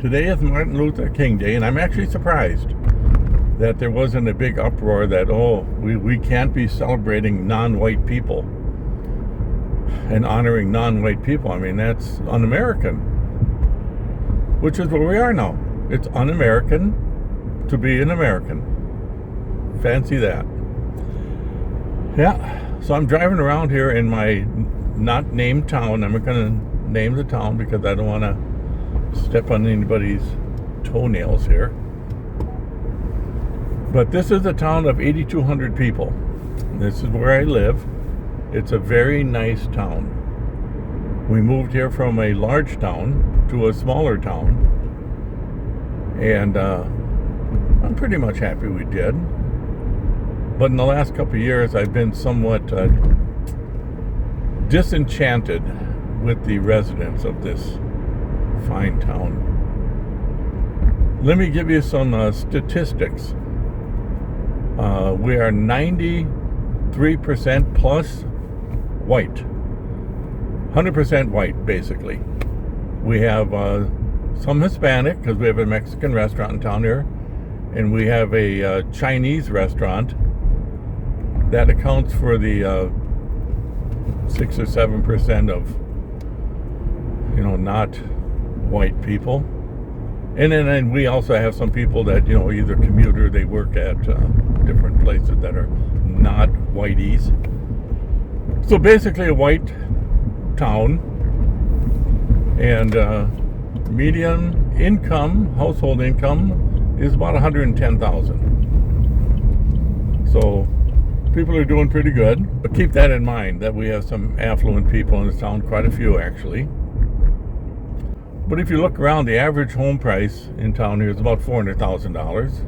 Today is Martin Luther King Day, and I'm actually surprised that there wasn't a big uproar that, we can't be celebrating non-white people and honoring non-white people. I mean, that's un-American, which is where we are now. It's un-American to be an American. Fancy that. Yeah, so I'm driving around here in my not named town. I'm not going to name the town because I don't want to step on anybody's toenails here. But this is a town of 8,200 people. This is where I live. It's a very nice town. We moved here from a large town to a smaller town. And I'm pretty much happy we did. But in the last couple of years, I've been somewhat disenchanted with the residents of this fine town. Let me give you some statistics. We are 93% plus white. 100% white, basically. We have some Hispanic, because we have a Mexican restaurant in town here, and we have a Chinese restaurant that accounts for the 6 or 7% of, not white people. And then we also have some people that, either commute or they work at different places that are not whiteys. So basically a white town, and median income, household income, is about $110,000. So people are doing pretty good. But keep that in mind, that we have some affluent people in this town, quite a few actually. But if you look around, the average home price in town here is about $400,000.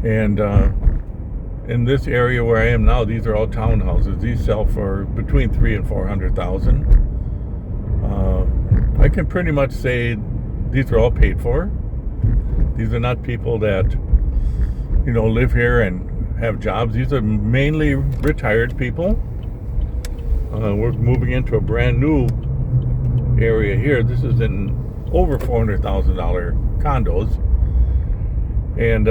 And in this area where I am now, these are all townhouses. These sell for between $300,000 and $400,000. I can pretty much say these are all paid for. These are not people that, live here and have jobs. These are mainly retired people. We're moving into a brand new area here. This is in over $400,000 condos. And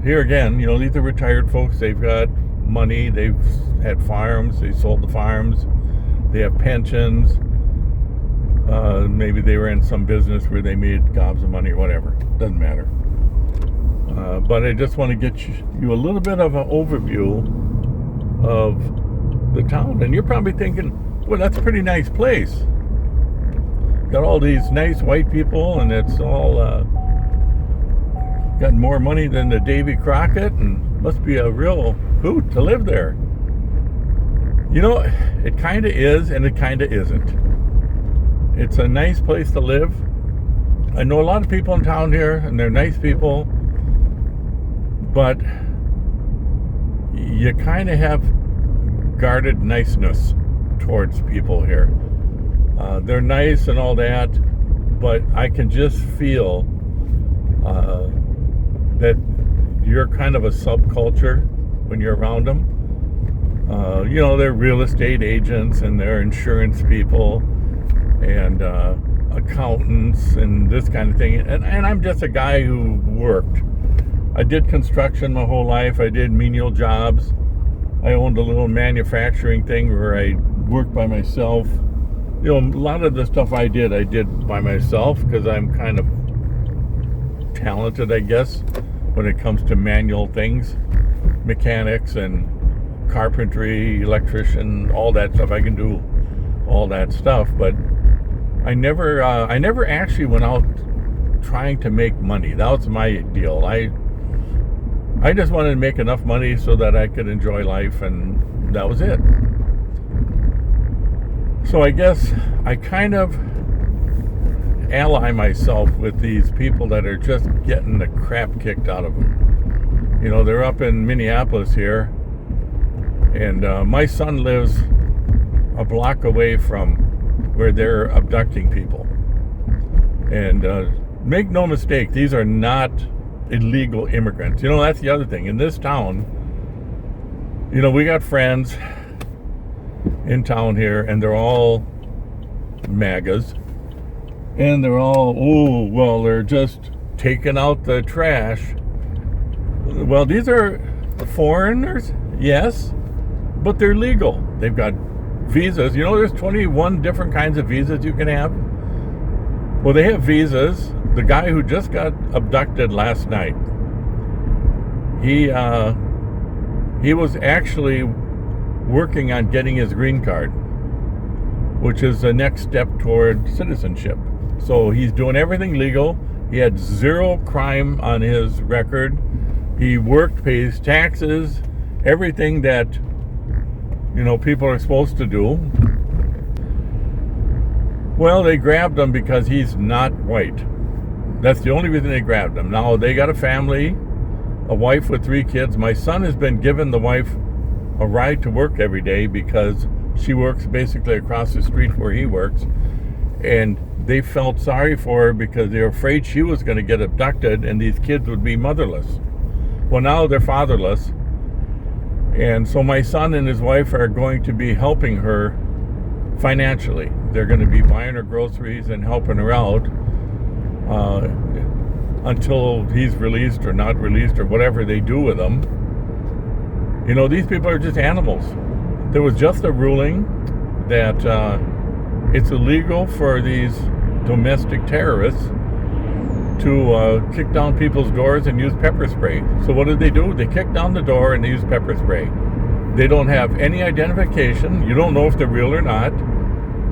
here again, these are retired folks. They've got money. They've had farms. They sold the farms. They have pensions. Maybe they were in some business where they made gobs of money or whatever. Doesn't matter. But I just want to get you a little bit of an overview of the town. And you're probably thinking, well, that's a pretty nice place. Got all these nice white people, and it's all got more money than the Davy Crockett, and must be a real hoot to live there. It kind of is, and it kind of isn't. It's a nice place to live. I know a lot of people in town here, and they're nice people, but you kind of have guarded niceness towards people here. They're nice and all that, but I can just feel that you're kind of a subculture when you're around them. They're real estate agents and they're insurance people and accountants and this kind of thing. And I'm just a guy who worked. I did construction my whole life. I did menial jobs. I owned a little manufacturing thing where I worked by myself. A lot of the stuff I did by myself because I'm kind of talented, I guess, when it comes to manual things, mechanics and carpentry, electrician, all that stuff. I can do all that stuff, but I never actually went out trying to make money. That was my deal. I just wanted to make enough money so that I could enjoy life, and that was it. So I guess I kind of ally myself with these people that are just getting the crap kicked out of them. They're up in Minneapolis here, and my son lives a block away from where they're abducting people. And make no mistake, these are not illegal immigrants. That's the other thing. In this town, we got friends in town here, and they're all MAGAs. And they're all, oh, well, they're just taking out the trash. Well, these are foreigners, yes, but they're legal. They've got visas. You know, there's 21 different kinds of visas you can have. Well, they have visas. The guy who just got abducted last night, he was actually working on getting his green card, which is the next step toward citizenship. So he's doing everything legal. He had zero crime on his record. He worked, pays taxes, everything that, you know, people are supposed to do. Well, they grabbed him because he's not white. That's the only reason they grabbed him. Now, they got a family, a wife with 3 kids. My son has been giving the wife a ride to work every day because she works basically across the street where he works. And they felt sorry for her because they were afraid she was going to get abducted and these kids would be motherless. Well, now they're fatherless. And so my son and his wife are going to be helping her financially. They're going to be buying her groceries and helping her out until he's released or not released or whatever they do with him. You know, these people are just animals. There was just a ruling that it's illegal for these domestic terrorists to kick down people's doors and use pepper spray. So what did they do? They kicked down the door and they used pepper spray. They don't have any identification. You don't know if they're real or not.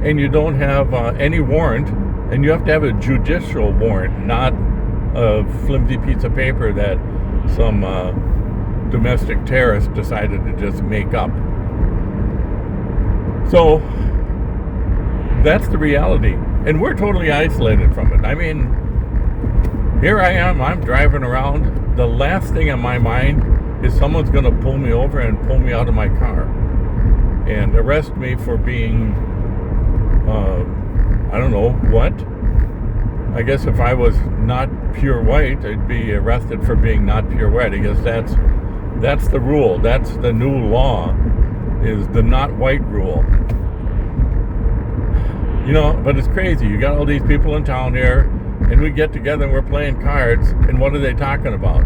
And you don't have any warrant. And you have to have a judicial warrant, not a flimsy piece of paper that some domestic terrorist decided to just make up. So that's the reality. And we're totally isolated from it. I mean, here I am, I'm driving around. The last thing on my mind is someone's going to pull me over and pull me out of my car and arrest me for being, I don't know what. I guess if I was not pure white, I'd be arrested for being not pure white. I guess that's the rule. That's the new law, is the not white rule. You know, but it's crazy. You got all these people in town here, and we get together and we're playing cards, and what are they talking about?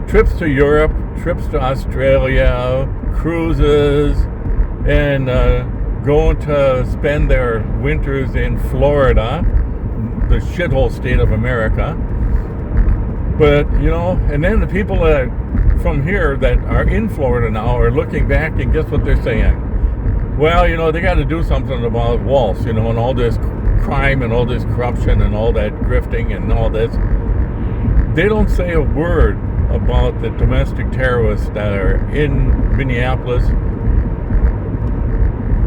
Trips to Europe, trips to Australia, cruises, and going to spend their winters in Florida, the shithole state of America. But, you know, and then the people from here that are in Florida now are looking back, and guess what they're saying? Well, you know, they got to do something about Walsh, you know, and all this crime and all this corruption and all that grifting and all this. They don't say a word about the domestic terrorists that are in Minneapolis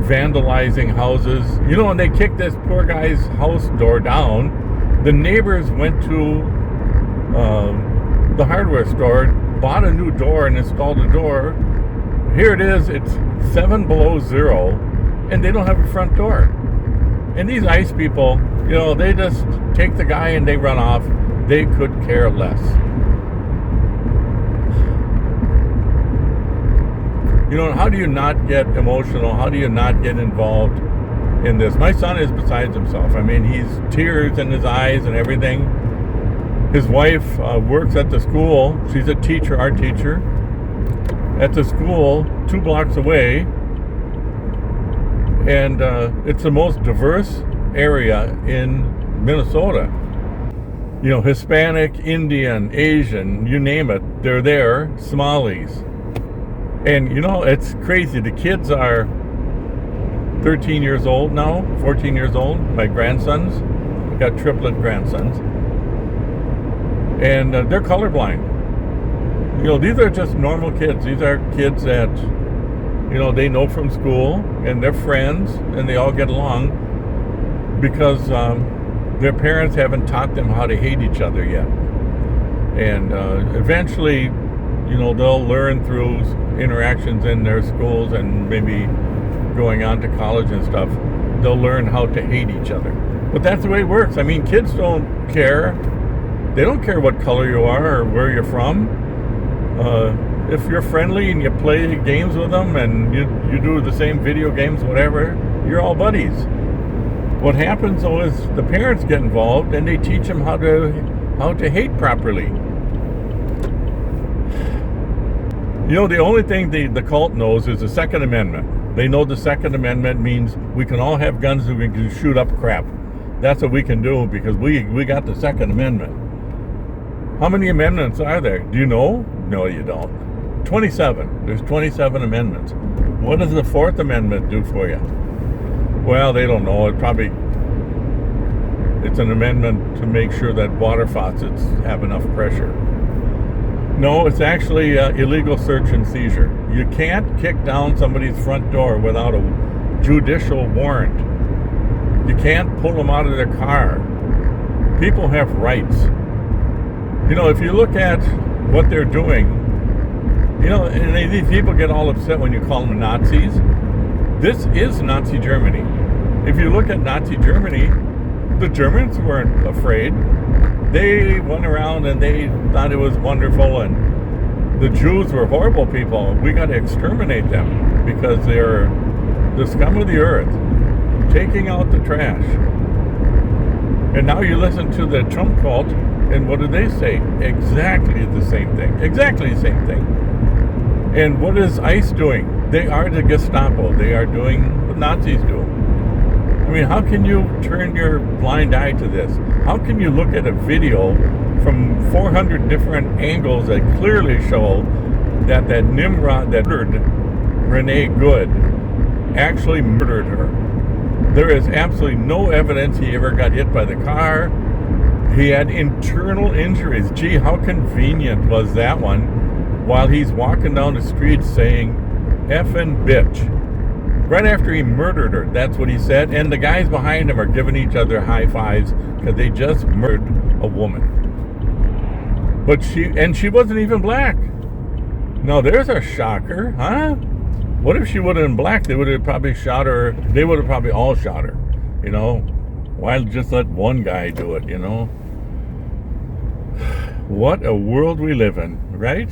vandalizing houses. You know, when they kicked this poor guy's house door down, the neighbors went to the hardware store, bought a new door and installed a door. Here it is, it's 7 below zero, and they don't have a front door. And these ICE people, you know, they just take the guy and they run off. They could care less. You know, how do you not get emotional? How do you not get involved in this? My son is besides himself. I mean, he's tears in his eyes and everything. His wife works at the school. She's a teacher, art teacher, at the school 2 blocks away. And it's the most diverse area in Minnesota. You know, Hispanic, Indian, Asian, you name it, they're there, Somalis. And, you know, it's crazy. The kids are 13 years old now, 14 years old, my grandsons. I got triplet grandsons. And they're colorblind. You know, these are just normal kids. These are kids that, you know, they know from school, and they're friends, and they all get along because their parents haven't taught them how to hate each other yet. And eventually, you know, they'll learn through interactions in their schools and maybe going on to college and stuff. They'll learn how to hate each other. But that's the way it works. I mean, kids don't care. They don't care what color you are or where you're from. If you're friendly and you play games with them and you do the same video games, whatever, you're all buddies. What happens though is the parents get involved and they teach them how to hate properly. You know, the only thing the cult knows is the Second Amendment. They know the Second Amendment means we can all have guns and we can shoot up crap. That's what we can do because we got the Second Amendment. How many amendments are there? Do you know? No, you don't. 27. There's 27 amendments. What does the Fourth Amendment do for you? Well, they don't know. It's an amendment to make sure that water faucets have enough pressure. No, it's actually illegal search and seizure. You can't kick down somebody's front door without a judicial warrant. You can't pull them out of their car. People have rights. You know, if you look at what they're doing, you know, and these people get all upset when you call them Nazis. This is Nazi Germany. If you look at Nazi Germany, the Germans weren't afraid. They went around and they thought it was wonderful, and the Jews were horrible people. We got to exterminate them because they're the scum of the earth, taking out the trash. And now you listen to the Trump cult, and what do they say? Exactly the same thing. Exactly the same thing. And what is ICE doing? They are the Gestapo. They are doing what Nazis do. I mean, how can you turn your blind eye to this? How can you look at a video from 400 different angles that clearly show that Nimrod that murdered Renee Good actually murdered her? There is absolutely no evidence he ever got hit by the car. He had internal injuries. Gee, how convenient was that one while he's walking down the street saying, effing bitch. Right after he murdered her, that's what he said. And the guys behind him are giving each other high fives because they just murdered a woman. But she wasn't even black. Now there's a shocker, huh? What if she would have been black? They would have probably shot her. They would have probably all shot her. You know, why just let one guy do it? You know, what a world we live in, right?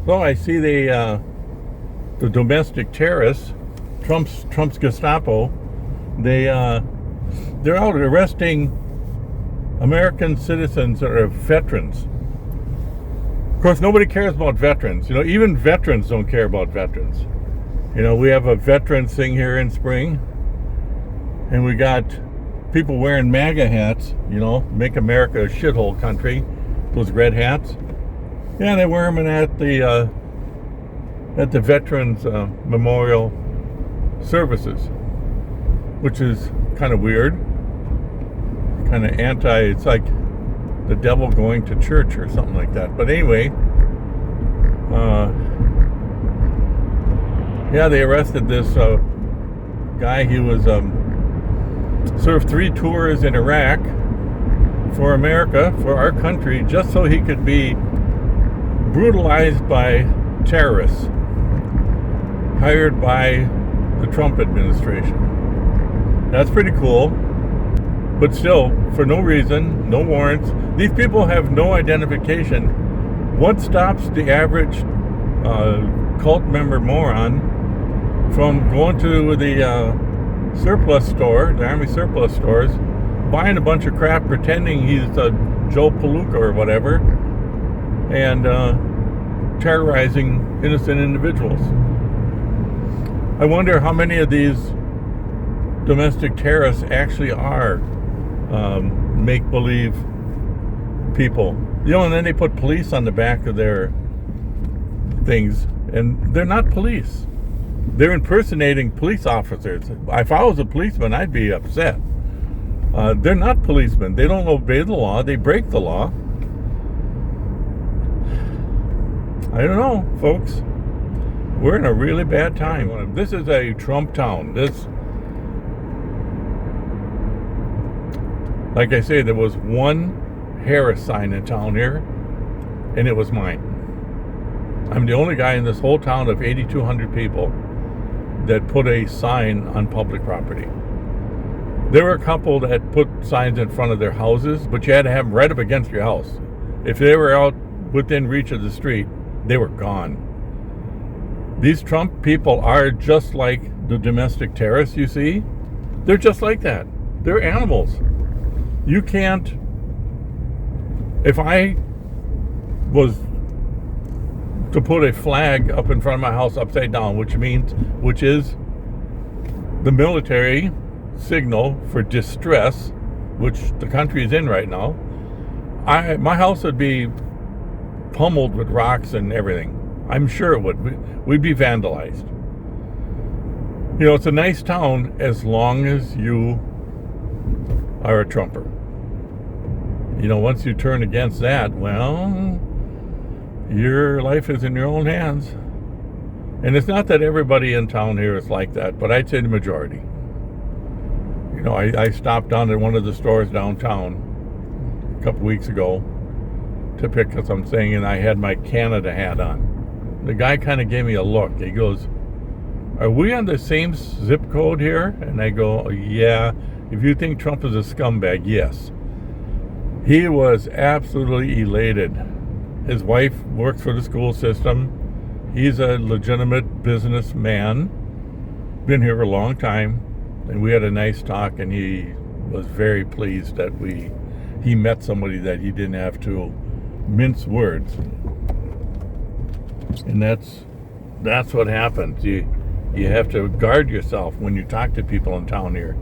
So I see the domestic terrorists, Trump's Gestapo. They're out arresting American citizens that are veterans. Of course, nobody cares about veterans. You know, even veterans don't care about veterans. You know, we have a veterans thing here in spring, and we got people wearing MAGA hats, you know, make America a shithole country, those red hats. Yeah, they wear them at the Veterans Memorial services, which is kind of weird, kind of it's like the devil going to church or something like that. But anyway, yeah, they arrested this guy. He was served 3 tours in Iraq for America, for our country, just so he could be brutalized by terrorists hired by the Trump administration. That's pretty cool. But still, for no reason, no warrants. These people have no identification. What stops the average cult member moron from going to the surplus store, the Army surplus stores, buying a bunch of crap, pretending he's Joe Palooka or whatever, and terrorizing innocent individuals? I wonder how many of these domestic terrorists actually are make-believe people. You know, and then they put police on the back of their things, and they're not police. They're impersonating police officers. If I was a policeman, I'd be upset. They're not policemen. They don't obey the law. They break the law. I don't know, folks. We're in a really bad time. This is a Trump town. Like I say, there was one Harris sign in town here, and it was mine. I'm the only guy in this whole town of 8,200 people that put a sign on public property. There were a couple that put signs in front of their houses, but you had to have them right up against your house. If they were out within reach of the street, they were gone. These Trump people are just like the domestic terrorists you see. They're just like that. They're animals. You can't. If I was to put a flag up in front of my house upside down, which is the military signal for distress, which the country is in right now, my house would be pummeled with rocks and everything. I'm sure it would. We'd be vandalized. You know, it's a nice town as long as you are a Trumper. You know, once you turn against that, well, your life is in your own hands. And it's not that everybody in town here is like that, but I'd say the majority. You know, I stopped down at one of the stores downtown a couple weeks ago to pick up something, and I had my Canada hat on. The guy kind of gave me a look. He goes, "Are we on the same zip code here?" And I go, "Yeah. If you think Trump is a scumbag, yes." He was absolutely elated. His wife works for the school system. He's a legitimate businessman. Been here for a long time. And we had a nice talk, and he was very pleased that he met somebody that he didn't have to mince words. And that's what happens. You have to guard yourself when you talk to people in town here,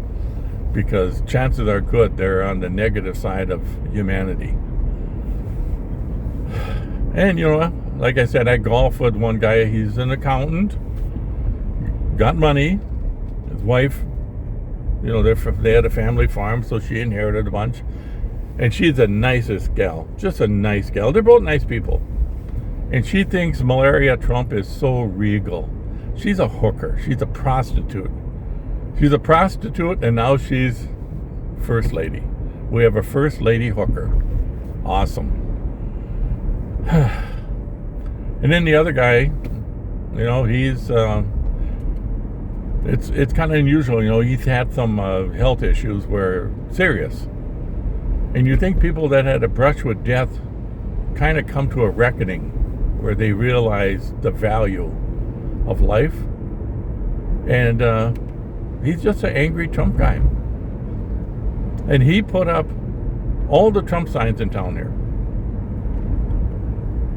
because chances are good they're on the negative side of humanity. And, you know, like I said, I golf with one guy. He's an accountant, got money. His wife, you know, they had a family farm, so she inherited a bunch. And she's the nicest gal, just a nice gal. They're both nice people. And she thinks Melania Trump is so regal. She's a hooker. She's a prostitute. She's a prostitute, and now she's First Lady. We have a First Lady hooker. Awesome. And then the other guy, you know, he's it's kind of unusual. You know, he's had some health issues where serious. And you think people that had a brush with death kind of come to a reckoning where they realize the value of life. And he's just an angry Trump guy. And he put up all the Trump signs in town here.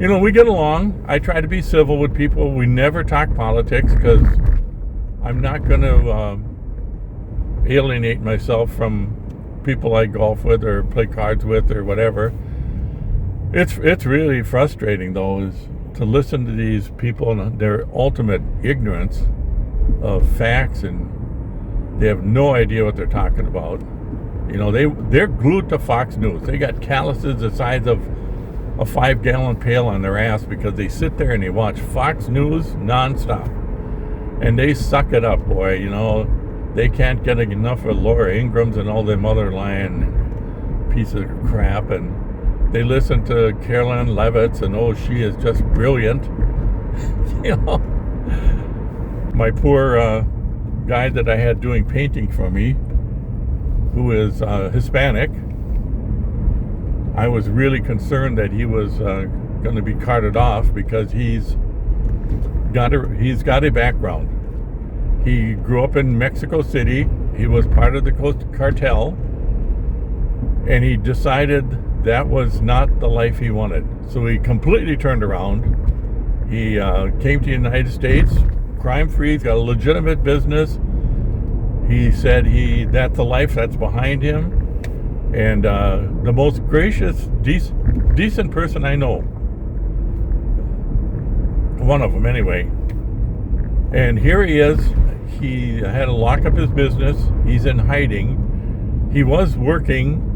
You know, we get along. I try to be civil with people. We never talk politics because I'm not going to alienate myself from people I golf with or play cards with or whatever. It's really frustrating, though, is to listen to these people and their ultimate ignorance of facts, and they have no idea what they're talking about. You know, they're glued to Fox News. They got calluses the size of a 5-gallon pail on their ass because they sit there and they watch Fox News nonstop. And they suck it up, boy. You know, they can't get enough of Laura Ingrams and all them other lying pieces of crap. And they listen to Caroline Leavitt, and oh, she is just brilliant. You know, my poor guy that I had doing painting for me, who is Hispanic, I was really concerned that he was going to be carted off because he's got a background. He grew up in Mexico City. He was part of the cartel, and he decided that was not the life he wanted. So he completely turned around. He came to the United States, crime-free. He's got a legitimate business. He said that's the life that's behind him. And the most gracious, decent person I know. One of them, anyway. And here he is. He had to lock up his business. He's in hiding. He was working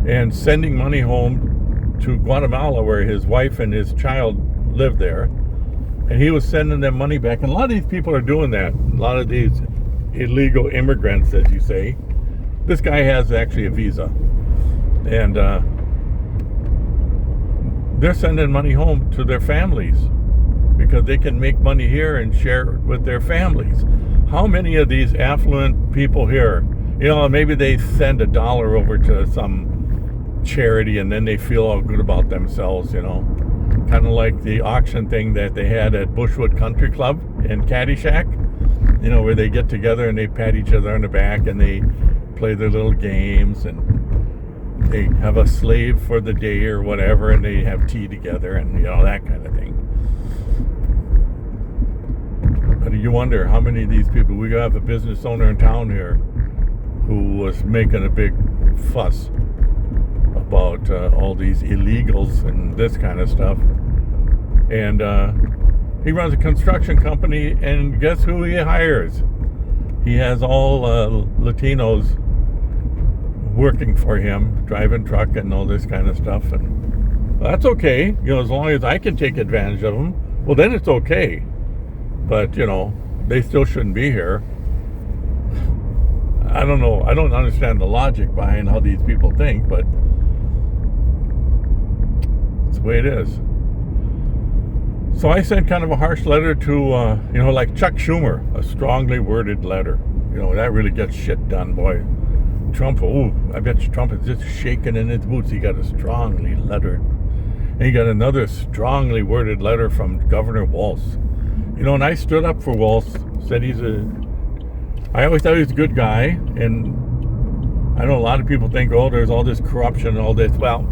and sending money home to Guatemala, where his wife and his child lived there. And he was sending them money back. And a lot of these people are doing that. A lot of these illegal immigrants, as you say. This guy has actually a visa. And they're sending money home to their families because they can make money here and share it with their families. How many of these affluent people here, you know, maybe they send $1 over to some charity and then they feel all good about themselves, you know. Kind of like the auction thing that they had at Bushwood Country Club in Caddyshack, you know, where they get together and they pat each other on the back and they play their little games, and they have a slave for the day or whatever, and they have tea together, and that kind of thing. But you wonder how many of these people. We have a business owner in town here who was making a big fuss about all these illegals and this kind of stuff, and he runs a construction company, and guess who he hires? He has all Latinos working for him, driving truck and all this kind of stuff, and that's okay, as long as I can take advantage of them, well, then it's okay. But, they still shouldn't be here. I don't know. I don't understand the logic behind how these people think, but it's the way it is. So I sent kind of a harsh letter to, like Chuck Schumer, a strongly worded letter. That really gets shit done, boy. Trump, I bet you Trump is just shaking in his boots. He got a strongly lettered. And he got another strongly worded letter from Governor Walz. And I stood up for Walz, said I always thought he was a good guy, and I know a lot of people think, there's all this corruption and all this. Well,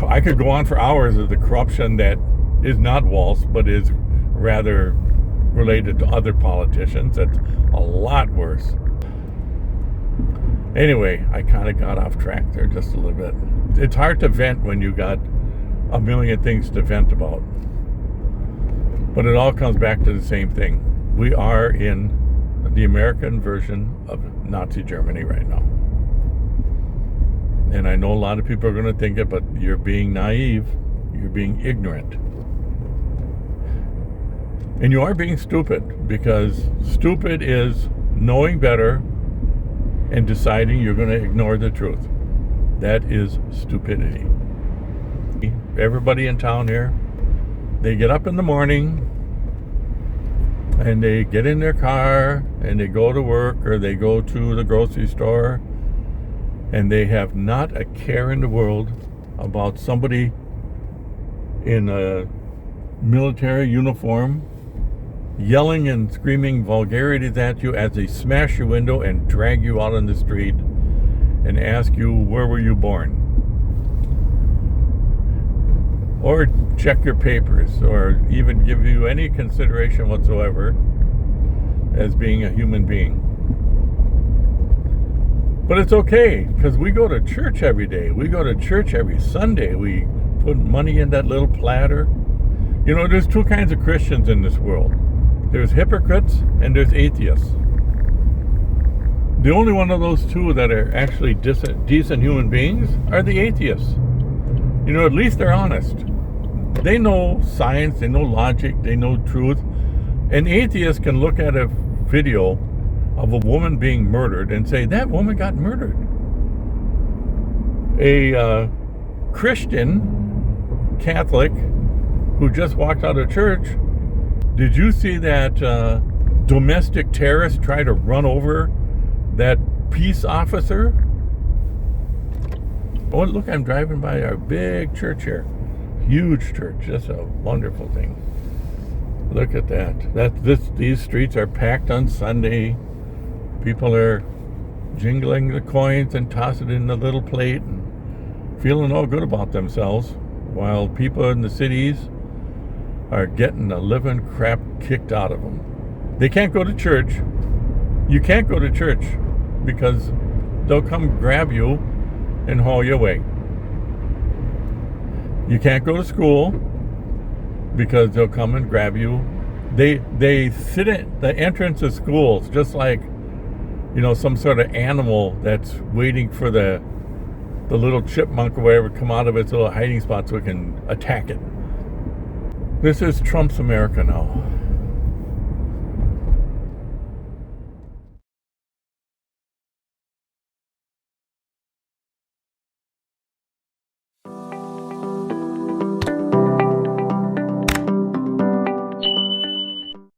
I could go on for hours of the corruption that is not Walz, but is rather related to other politicians. That's a lot worse. Anyway, I kind of got off track there just a little bit. It's hard to vent when you got a million things to vent about. But it all comes back to the same thing. We are in the American version of Nazi Germany right now. And I know a lot of people are going to think it, but you're being naive. You're being ignorant. And you are being stupid, because stupid is knowing better and deciding you're going to ignore the truth. That is stupidity. Everybody in town here, they get up in the morning and they get in their car and they go to work or they go to the grocery store, and they have not a care in the world about somebody in a military uniform yelling and screaming vulgarities at you as they smash your window and drag you out on the street and ask you, where were you born? Or check your papers, or even give you any consideration whatsoever as being a human being. But it's okay, because we go to church every day. We go to church every Sunday. We put money in that little platter. There's two kinds of Christians in this world. There's hypocrites and there's atheists. The only one of those two that are actually decent human beings are the atheists. At least they're honest. They know science, they know logic, they know truth. An atheist can look at a video of a woman being murdered and say, that woman got murdered. A Christian Catholic who just walked out of church, did you see that domestic terrorist try to run over that peace officer? Oh, look, I'm driving by our big church here. Huge church. That's a wonderful thing. Look at that. These streets are packed on Sunday. People are jingling the coins and tossing it in the little plate and feeling all good about themselves, while people in the cities are getting the living crap kicked out of them. They can't go to church. You can't go to church because they'll come grab you and haul you away. You can't go to school because they'll come and grab you. They sit at the entrance of schools just like, some sort of animal that's waiting for the little chipmunk or whatever come out of its little hiding spot so it can attack it. This is Trump's America now.